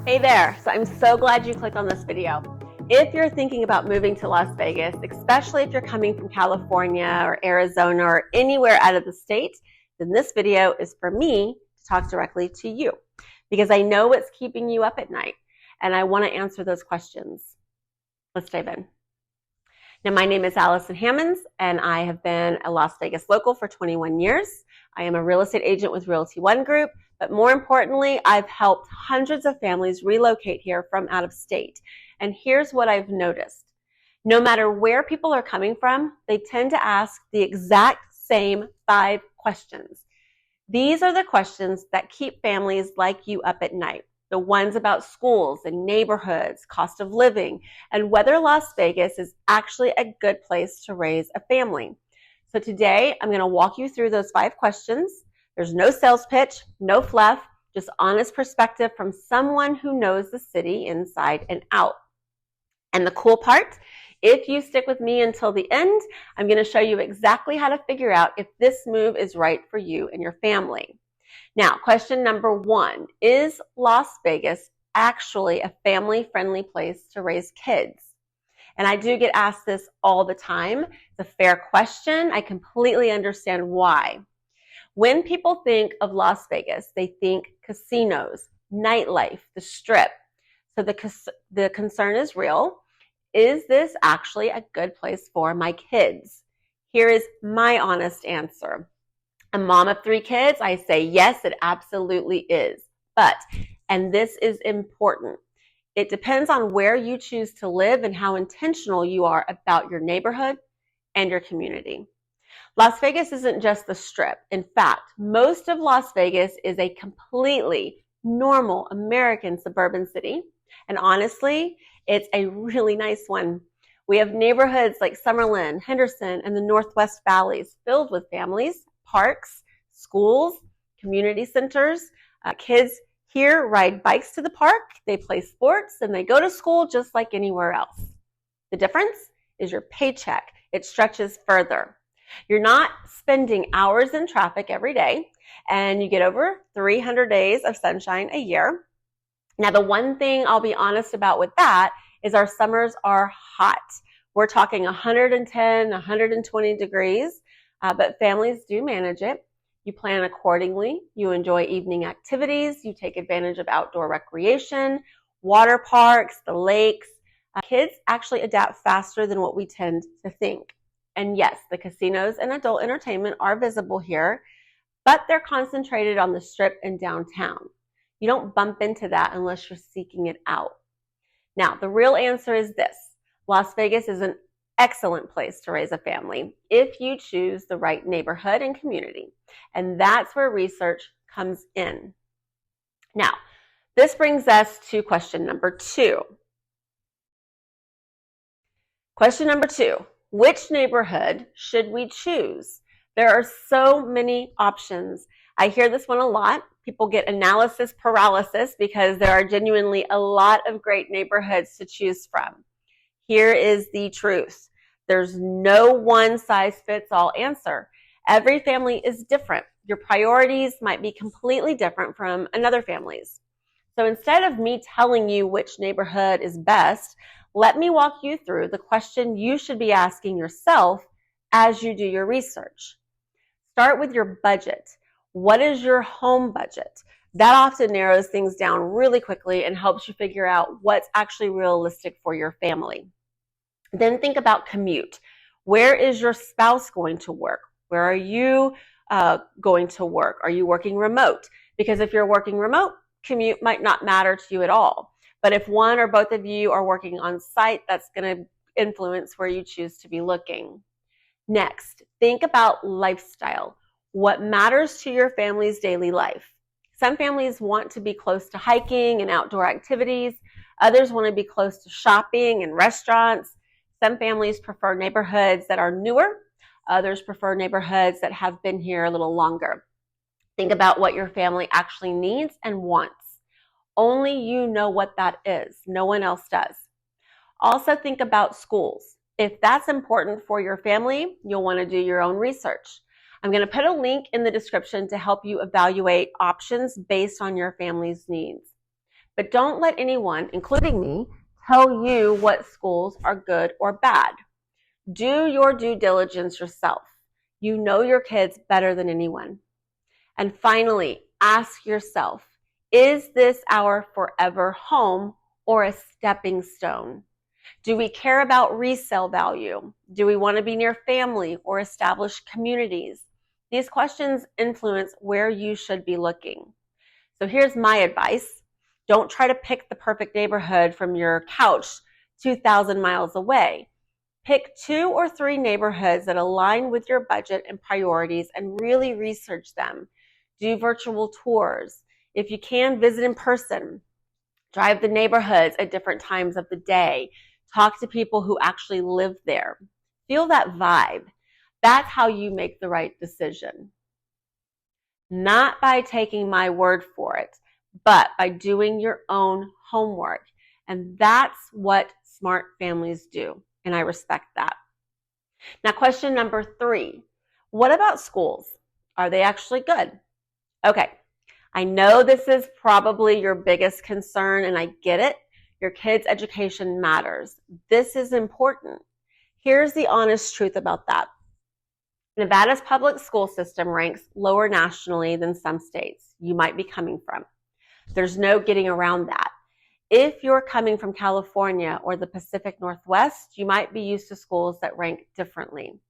Hey there, so I'm so glad you clicked on this video. If you're thinking about moving to Las Vegas, especially if you're coming from California or Arizona or anywhere out of the state, then this video is for me to talk directly to you because I know what's keeping you up at night and I want to answer those questions. Let's dive in. Now, my name is Allison Hammonds and I have been a Las Vegas local for 21 years. I am a real estate agent with Realty One Group, but more importantly, I've helped hundreds of families relocate here from out of state. And here's what I've noticed. No matter where people are coming from, they tend to ask the exact same 5 questions. These are the questions that keep families like you up at night. The ones about schools and neighborhoods, cost of living, and whether Las Vegas is actually a good place to raise a family. So today, I'm going to walk you through those 5 questions. There's no sales pitch, no fluff, just honest perspective from someone who knows the city inside and out. And the cool part, if you stick with me until the end, I'm going to show you exactly how to figure out if this move is right for you and your family. Now, question number 1, is Las Vegas actually a family-friendly place to raise kids? And I do get asked this all the time. It's a fair question. I completely understand why. When people think of Las Vegas, they think casinos, nightlife, the strip. So the concern is real. Is this actually a good place for my kids? Here is my honest answer. A mom of 3 kids, I say yes, it absolutely is. But, and this is important, it depends on where you choose to live and how intentional you are about your neighborhood and your community. Las Vegas isn't just the strip. In fact, most of Las Vegas is a completely normal American suburban city. And honestly, it's a really nice one. We have neighborhoods like Summerlin, Henderson, and the Northwest Valleys filled with families, parks, schools, community centers. Kids here ride bikes to the park, they play sports, and they go to school just like anywhere else. The difference is your paycheck. It stretches further. You're not spending hours in traffic every day, and you get over 300 days of sunshine a year. Now, the one thing I'll be honest about with that is our summers are hot. We're talking 110, 120 degrees, but families do manage it. You plan accordingly. You enjoy evening activities. You take advantage of outdoor recreation, water parks, the lakes. Kids actually adapt faster than what we tend to think. And yes, the casinos and adult entertainment are visible here, but they're concentrated on the strip and downtown. You don't bump into that unless you're seeking it out. Now, the real answer is this. Las Vegas is an excellent place to raise a family if you choose the right neighborhood and community. And that's where research comes in. Now, this brings us to question number 2. Question number 2, which neighborhood should we choose? There are so many options. I hear this one a lot. People get analysis paralysis because there are genuinely a lot of great neighborhoods to choose from. Here is the truth. There's no one-size-fits-all answer. Every family is different. Your priorities might be completely different from another family's. So instead of me telling you which neighborhood is best, let me walk you through the question you should be asking yourself as you do your research. Start with your budget. What is your home budget? That often narrows things down really quickly and helps you figure out what's actually realistic for your family. Then think about commute. Where is your spouse going to work? Where are you going to work? Are you working remote? Because if you're working remote, commute might not matter to you at all. But if one or both of you are working on site, that's going to influence where you choose to be looking. Next, think about lifestyle. What matters to your family's daily life? Some families want to be close to hiking and outdoor activities. Others want to be close to shopping and restaurants. Some families prefer neighborhoods that are newer. Others prefer neighborhoods that have been here a little longer. Think about what your family actually needs and wants. Only you know what that is. No one else does. Also think about schools. If that's important for your family, you'll want to do your own research. I'm going to put a link in the description to help you evaluate options based on your family's needs. But don't let anyone, including me, tell you what schools are good or bad. Do your due diligence yourself. You know your kids better than anyone. And finally, ask yourself, is this our forever home or a stepping stone? Do we care about resale value? Do we want to be near family or established communities? These questions influence where you should be looking. So here's my advice. Don't try to pick the perfect neighborhood from your couch 2,000 miles away. Pick 2 or 3 neighborhoods that align with your budget and priorities and really research them. Do virtual tours. If you can, visit in person. Drive the neighborhoods at different times of the day. Talk to people who actually live there. Feel that vibe. That's how you make the right decision. Not by taking my word for it, but by doing your own homework. And that's what smart families do. And I respect that. Now, question number 3. What about schools? Are they actually good? Okay, I know this is probably your biggest concern, and I get it. Your kids' education matters. This is important. Here's the honest truth about that. Nevada's public school system ranks lower nationally than some states you might be coming from. There's no getting around that. If you're coming from California or the Pacific Northwest, you might be used to schools that rank differently.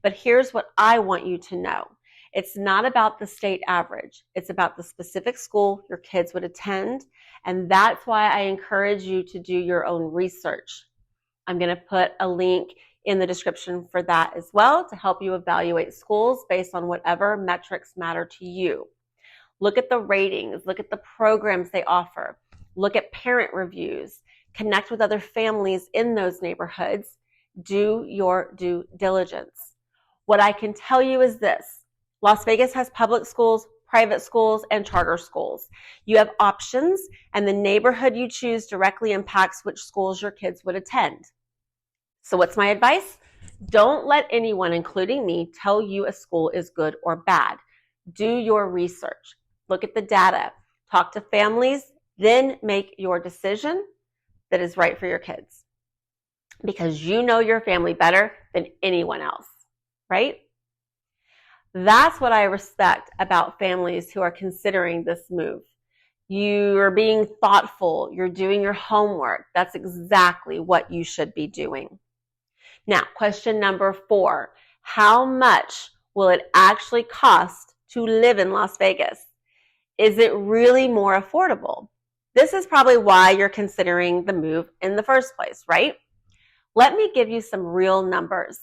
But here's what I want you to know. It's not about the state average. It's about the specific school your kids would attend. And that's why I encourage you to do your own research. I'm going to put a link in the description for that as well to help you evaluate schools based on whatever metrics matter to you. Look at the ratings, look at the programs they offer, look at parent reviews, connect with other families in those neighborhoods, do your due diligence. What I can tell you is this: Las Vegas has public schools, private schools, and charter schools. You have options, and the neighborhood you choose directly impacts which schools your kids would attend. So what's my advice? Don't let anyone, including me, tell you a school is good or bad. Do your research. Look at the data. Talk to families, then make your decision that is right for your kids. Because you know your family better than anyone else, right? That's what I respect about families who are considering this move. You're being thoughtful. You're doing your homework. That's exactly what you should be doing. Now, question number 4. How much will it actually cost to live in Las Vegas? Is it really more affordable? This is probably why you're considering the move in the first place, right? Let me give you some real numbers.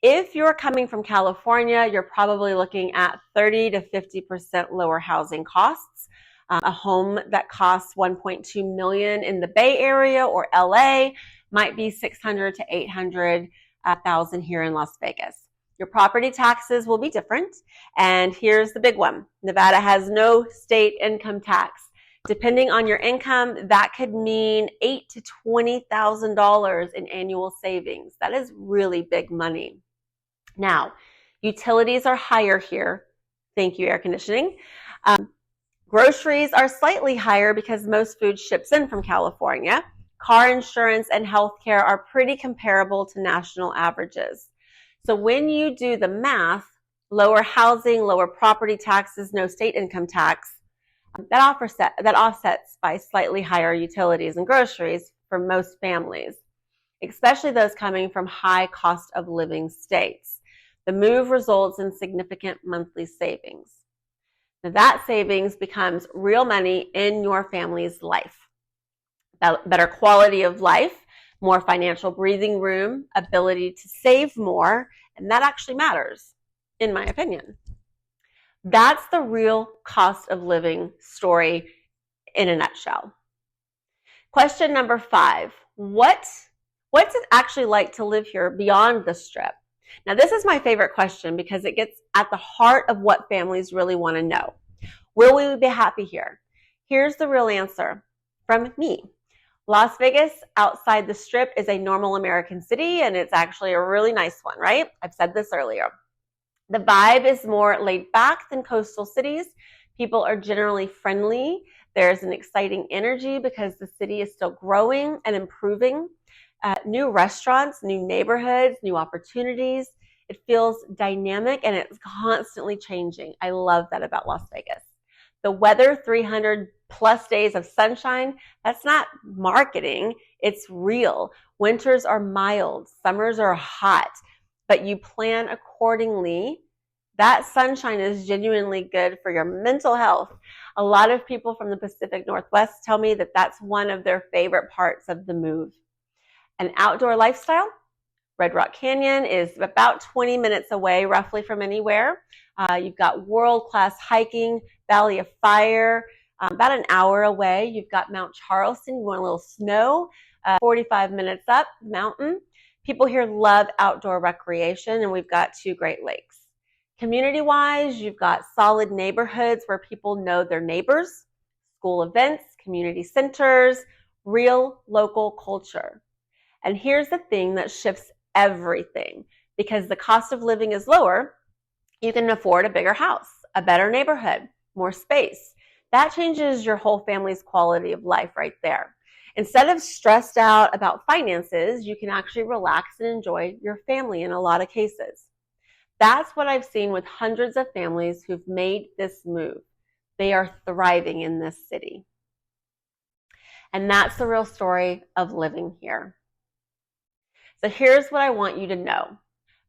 If you're coming from California, you're probably looking at 30 to 50% lower housing costs. A home that costs $1.2 million in the Bay Area or LA might be $600,000 to $800,000 here in Las Vegas. Your property taxes will be different, and here's the big one. Nevada has no state income tax. Depending on your income, that could mean $8,000 to $20,000 in annual savings. That is really big money. Now, utilities are higher here. Thank you, air conditioning. Groceries are slightly higher because most food ships in from California. Car insurance and healthcare are pretty comparable to national averages. So when you do the math, lower housing, lower property taxes, no state income tax, that offsets by slightly higher utilities and groceries for most families, especially those coming from high cost of living states. The move results in significant monthly savings. Now that savings becomes real money in your family's life. Better quality of life, more financial breathing room, ability to save more, and that actually matters, in my opinion. That's the real cost of living story in a nutshell. Question number 5, what's it actually like to live here beyond the Strip? Now, this is my favorite question because it gets at the heart of what families really want to know. Will we be happy here? Here's the real answer from me. Las Vegas outside the Strip is a normal American city, and it's actually a really nice one, right? I've said this earlier. The vibe is more laid back than coastal cities. People are generally friendly. There's an exciting energy because the city is still growing and improving. New restaurants, new neighborhoods, new opportunities. It feels dynamic and it's constantly changing. I love that about Las Vegas. The weather, 300 plus days of sunshine, that's not marketing, it's real. Winters are mild, summers are hot, but you plan accordingly. That sunshine is genuinely good for your mental health. A lot of people from the Pacific Northwest tell me that that's one of their favorite parts of the move. An outdoor lifestyle. Red Rock Canyon is about 20 minutes away, roughly, from anywhere. You've got world-class hiking, Valley of Fire, about an hour away. You've got Mount Charleston. You want a little snow, 45 minutes up the mountain. People here love outdoor recreation, and we've got 2 Great Lakes. Community-wise, you've got solid neighborhoods where people know their neighbors, school events, community centers, real local culture. And here's the thing that shifts everything. Because the cost of living is lower, you can afford a bigger house, a better neighborhood, more space. That changes your whole family's quality of life right there. Instead of stressed out about finances, you can actually relax and enjoy your family in a lot of cases. That's what I've seen with hundreds of families who've made this move. They are thriving in this city. And that's the real story of living here. So here's what I want you to know.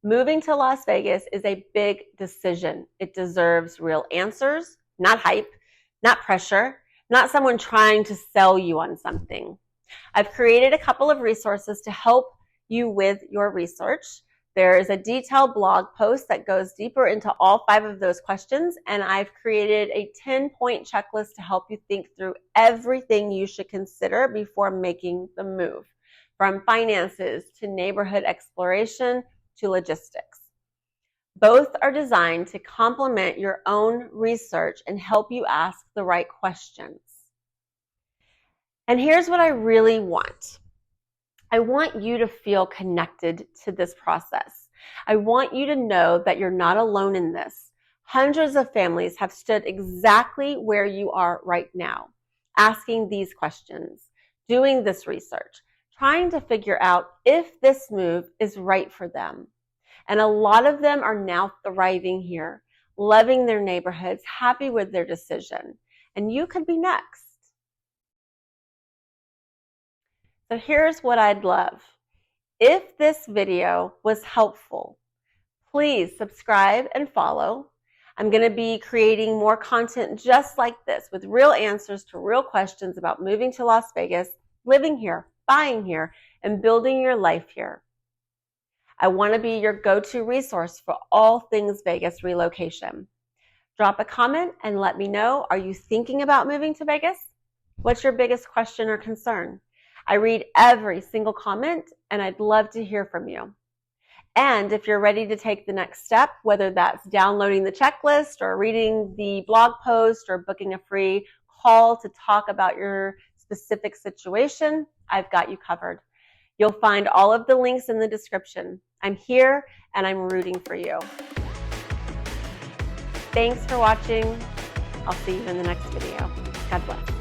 Moving to Las Vegas is a big decision. It deserves real answers, not hype, not pressure, not someone trying to sell you on something. I've created a couple of resources to help you with your research. There is a detailed blog post that goes deeper into all 5 of those questions, and I've created a 10-point checklist to help you think through everything you should consider before making the move. From finances to neighborhood exploration to logistics. Both are designed to complement your own research and help you ask the right questions. And here's what I really want. I want you to feel connected to this process. I want you to know that you're not alone in this. Hundreds of families have stood exactly where you are right now, asking these questions, doing this research, trying to figure out if this move is right for them. And a lot of them are now thriving here, loving their neighborhoods, happy with their decision. And you could be next. So here's what I'd love. If this video was helpful, please subscribe and follow. I'm going to be creating more content just like this with real answers to real questions about moving to Las Vegas, living here, buying here, and building your life here. I want to be your go-to resource for all things Vegas relocation. Drop a comment and let me know, are you thinking about moving to Vegas? What's your biggest question or concern? I read every single comment and I'd love to hear from you. And if you're ready to take the next step, whether that's downloading the checklist or reading the blog post or booking a free call to talk about your specific situation, I've got you covered. You'll find all of the links in the description. I'm here and I'm rooting for you. Thanks for watching. I'll see you in the next video. God bless.